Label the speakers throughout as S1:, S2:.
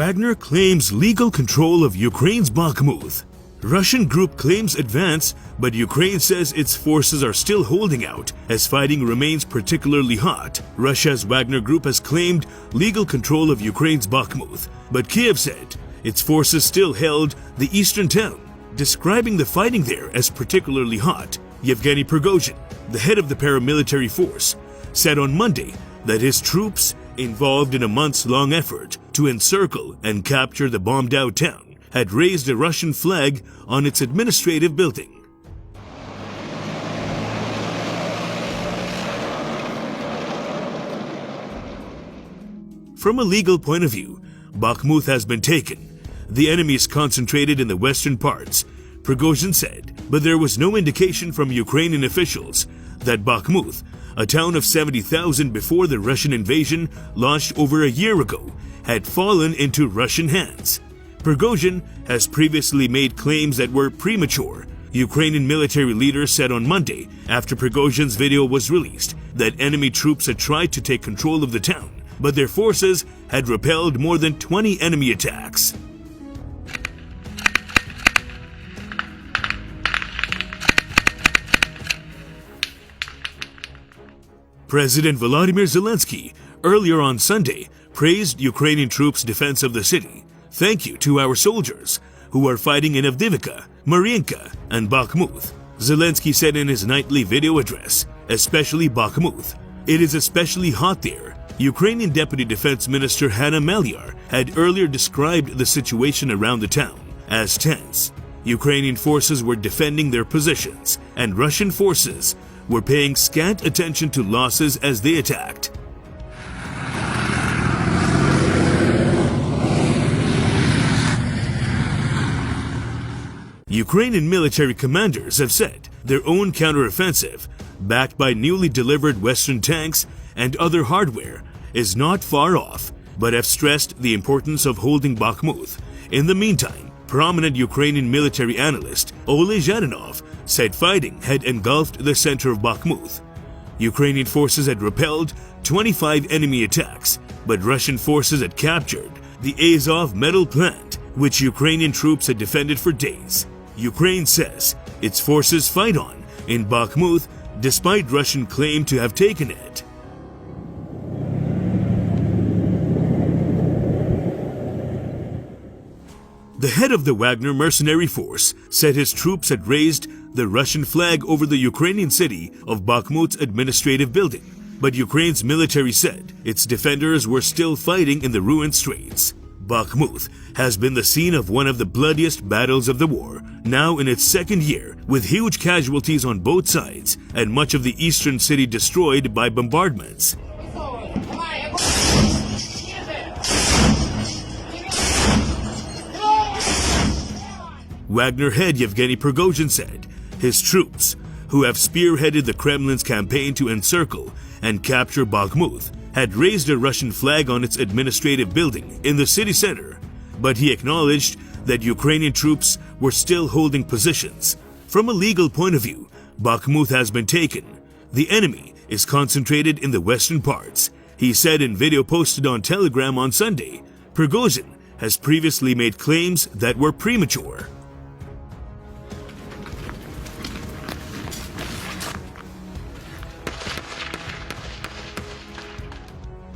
S1: Wagner claims legal control of Ukraine's Bakhmut. Russian group claims advance, but Ukraine says its forces are still holding out as fighting remains particularly hot. Russia's Wagner group has claimed legal control of Ukraine's Bakhmut, but Kiev said its forces still held the eastern town. Describing the fighting there as particularly hot, Yevgeny Prigozhin, the head of the paramilitary force, said on Monday that his troops, involved in a months-long effort to encircle and capture the bombed-out town, had raised a Russian flag on its administrative building. From a legal point of view, Bakhmut has been taken. The enemy is concentrated in the western parts, Prigozhin said, but there was no indication from Ukrainian officials that Bakhmut, a town of 70,000 before the Russian invasion launched over a year ago, had fallen into Russian hands. Prigozhin has previously made claims that were premature. Ukrainian military leaders said on Monday, after Prigozhin's video was released, that enemy troops had tried to take control of the town, but their forces had repelled more than 20 enemy attacks. President Volodymyr Zelensky earlier on Sunday praised Ukrainian troops' defense of the city. "Thank you to our soldiers who are fighting in Avdiivka, Mariinka, and Bakhmut," Zelensky said in his nightly video address, especially Bakhmut. "It is especially hot there." Ukrainian Deputy Defense Minister Hanna Maliar had earlier described the situation around the town as tense. Ukrainian forces were defending their positions, and Russian forces were paying scant attention to losses as they attacked. Ukrainian military commanders have said their own counteroffensive, backed by newly delivered Western tanks and other hardware, is not far off, but have stressed the importance of holding Bakhmut. In the meantime, prominent Ukrainian military analyst Oleh Zhadanov said fighting had engulfed the center of Bakhmut. Ukrainian forces had repelled 25 enemy attacks, but Russian forces had captured the Azov metal plant, which Ukrainian troops had defended for days. Ukraine says its forces fight on in Bakhmut despite Russian claim to have taken it. The head of the Wagner mercenary force said his troops had raised the Russian flag over the Ukrainian city of Bakhmut's administrative building, but Ukraine's military said its defenders were still fighting in the ruined streets. Bakhmut has been the scene of one of the bloodiest battles of the war, now in its second year, with huge casualties on both sides and much of the eastern city destroyed by bombardments. Wagner head Yevgeny Prigozhin said his troops, who have spearheaded the Kremlin's campaign to encircle and capture Bakhmut, had raised a Russian flag on its administrative building in the city center, but he acknowledged that Ukrainian troops were still holding positions. From a legal point of view, Bakhmut has been taken. The enemy is concentrated in the western parts, he said in video posted on Telegram on Sunday. Prigozhin has previously made claims that were premature.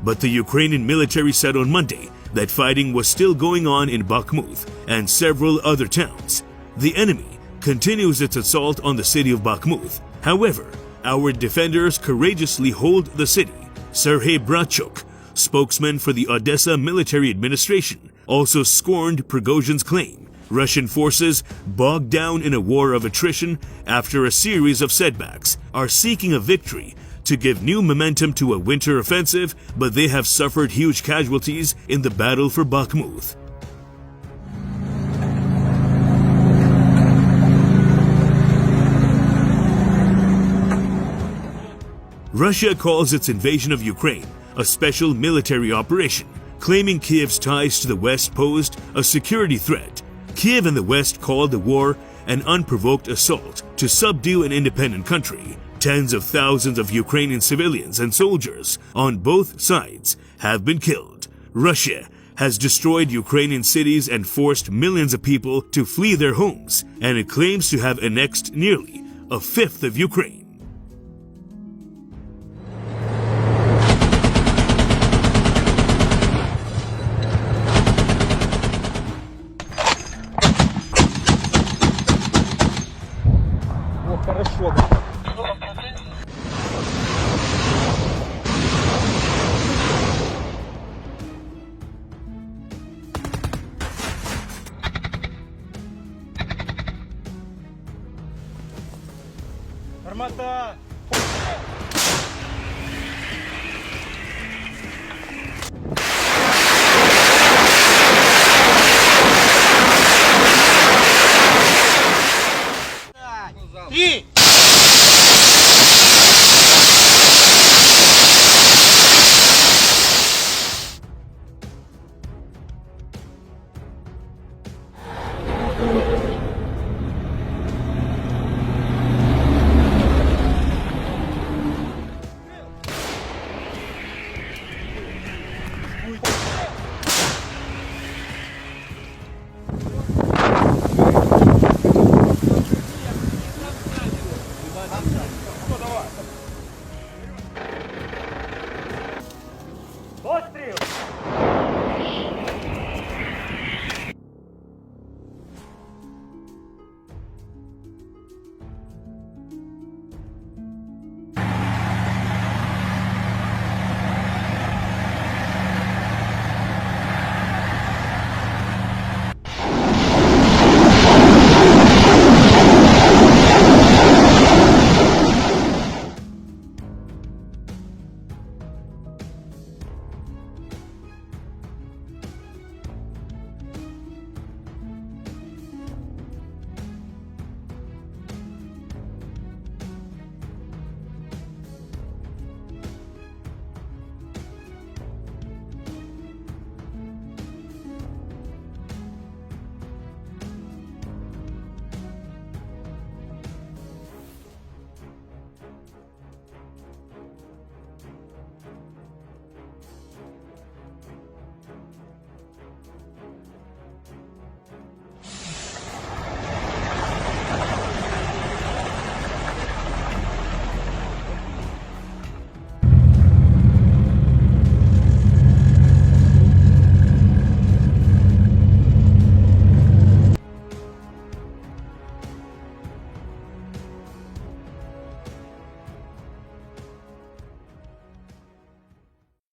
S1: But the Ukrainian military said on Monday that fighting was still going on in Bakhmut and several other towns. The enemy continues its assault on the city of Bakhmut. However, our defenders courageously hold the city. Serhiy Bratchuk, spokesman for the Odessa military administration, also scorned Prigozhin's claim. Russian forces, bogged down in a war of attrition after a series of setbacks, are seeking a victory to give new momentum to a winter offensive, but they have suffered huge casualties in the battle for Bakhmut. Russia calls its invasion of Ukraine a special military operation, claiming Kiev's ties to the West posed a security threat. Kiev and the West called the war an unprovoked assault to subdue an independent country. Tens of thousands of Ukrainian civilians and soldiers on both sides have been killed. Russia has destroyed Ukrainian cities and forced millions of people to flee their homes, and it claims to have annexed nearly a fifth of Ukraine.
S2: Гармата!